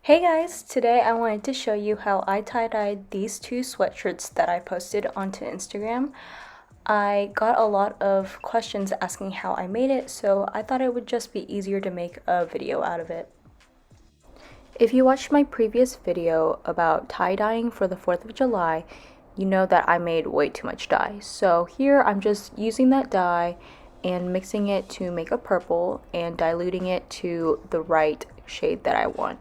Hey guys, today I wanted to show you how I tie-dyed these two sweatshirts that I posted onto Instagram. I got a lot of questions asking how I made it, so I thought it would just be easier to make a video out of it. If you watched my previous video about tie-dyeing for the 4th of July, you know that I made way too much dye. So here I'm just using that dye and mixing it to make a purple and diluting it to the right shade that I want.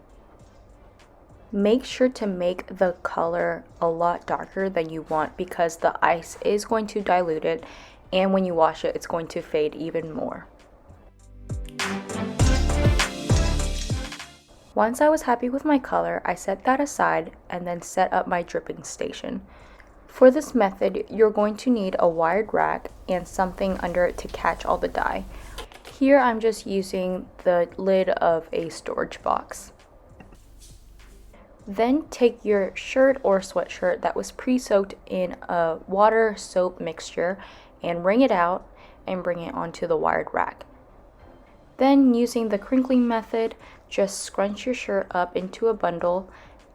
Make sure to make the color a lot darker than you want because the ice is going to dilute it, and when you wash it, it's going to fade even more. Once I was happy with my color, I set that aside and then set up my dripping station. For this method, you're going to need a wired rack and something under it to catch all the dye. Here I'm just using the lid of a storage box. Then take your shirt or sweatshirt that was pre-soaked in a water soap mixture and wring it out and bring it onto the wired rack. Then using the crinkling method, just scrunch your shirt up into a bundle,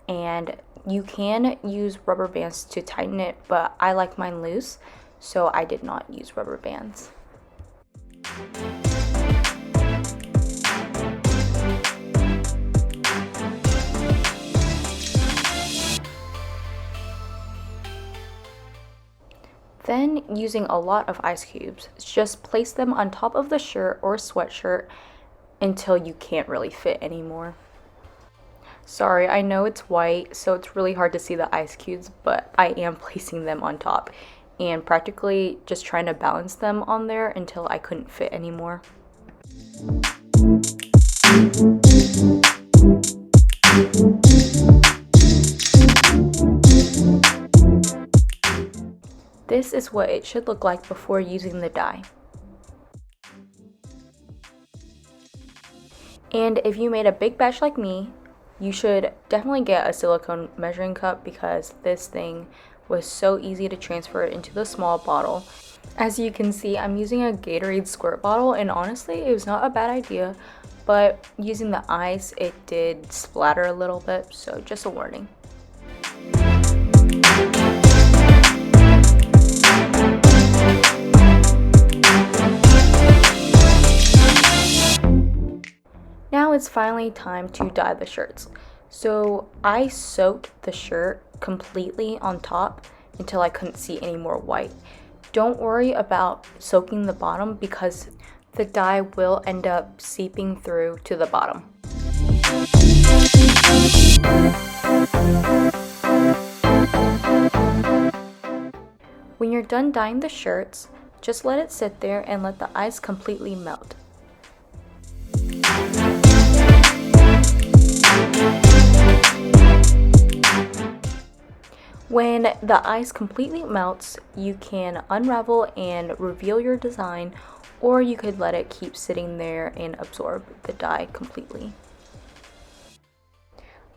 and you can use rubber bands to tighten it, but I like mine loose, so I did not use rubber bands. Then, using a lot of ice cubes, just place them on top of the shirt or sweatshirt until you can't really fit anymore. Sorry, I know it's white, so it's really hard to see the ice cubes, but I am placing them on top and practically just trying to balance them on there until I couldn't fit anymore. This is what it should look like before using the dye. And if you made a big batch like me, you should definitely get a silicone measuring cup because this thing was so easy to transfer into the small bottle. As you can see, I'm using a Gatorade squirt bottle, and honestly, it was not a bad idea, but using the ice, it did splatter a little bit, so just a warning. Now it's finally time to dye the shirts. So I soaked the shirt completely on top until I couldn't see any more white. Don't worry about soaking the bottom because the dye will end up seeping through to the bottom. When you're done dyeing the shirts, just let it sit there and let the ice completely melt. When the ice completely melts, you can unravel and reveal your design, or you could let it keep sitting there and absorb the dye completely.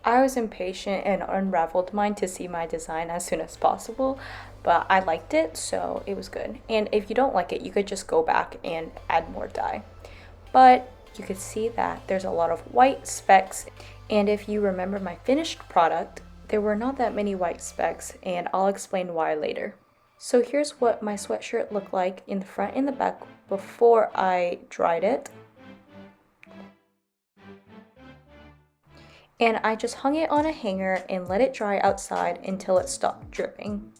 I was impatient and unraveled mine to see my design as soon as possible, but I liked it, so it was good. And if you don't like it, you could just go back and add more dye. But you could see that there's a lot of white specks, and if you remember my finished product, there were not that many white specks, and I'll explain why later. So here's what my sweatshirt looked like in the front and the back before I dried it. And I just hung it on a hanger and let it dry outside until it stopped dripping.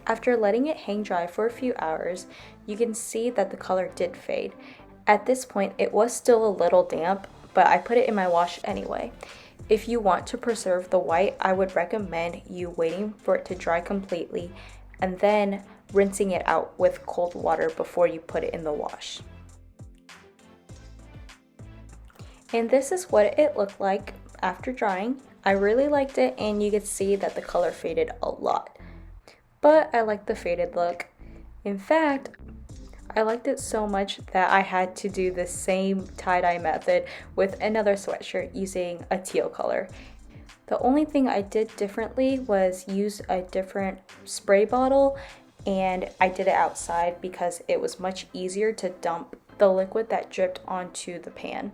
After letting it hang dry for a few hours, you can see that the color did fade. At this point, it was still a little damp, but I put it in my wash anyway. If you want to preserve the white, I would recommend you waiting for it to dry completely and then rinsing it out with cold water before you put it in the wash. And this is what it looked like after drying. I really liked it, and you could see that the color faded a lot. But I like the faded look. In fact, I liked it so much that I had to do the same tie-dye method with another sweatshirt using a teal color. The only thing I did differently was use a different spray bottle, and I did it outside because it was much easier to dump the liquid that dripped onto the pan.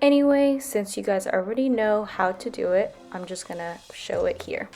Anyway, since you guys already know how to do it, I'm just gonna show it here.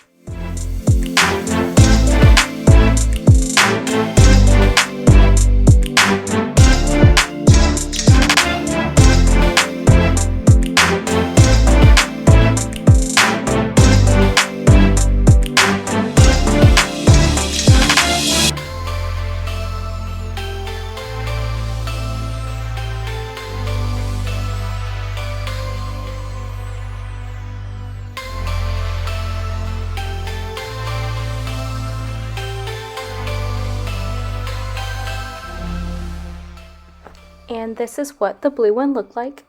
And this is what the blue one looked like.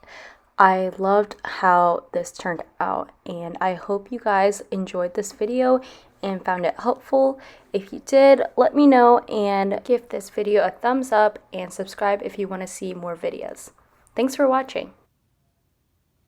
I loved how this turned out, and I hope you guys enjoyed this video and found it helpful. If you did, let me know and give this video a thumbs up and subscribe if you want to see more videos. Thanks for watching.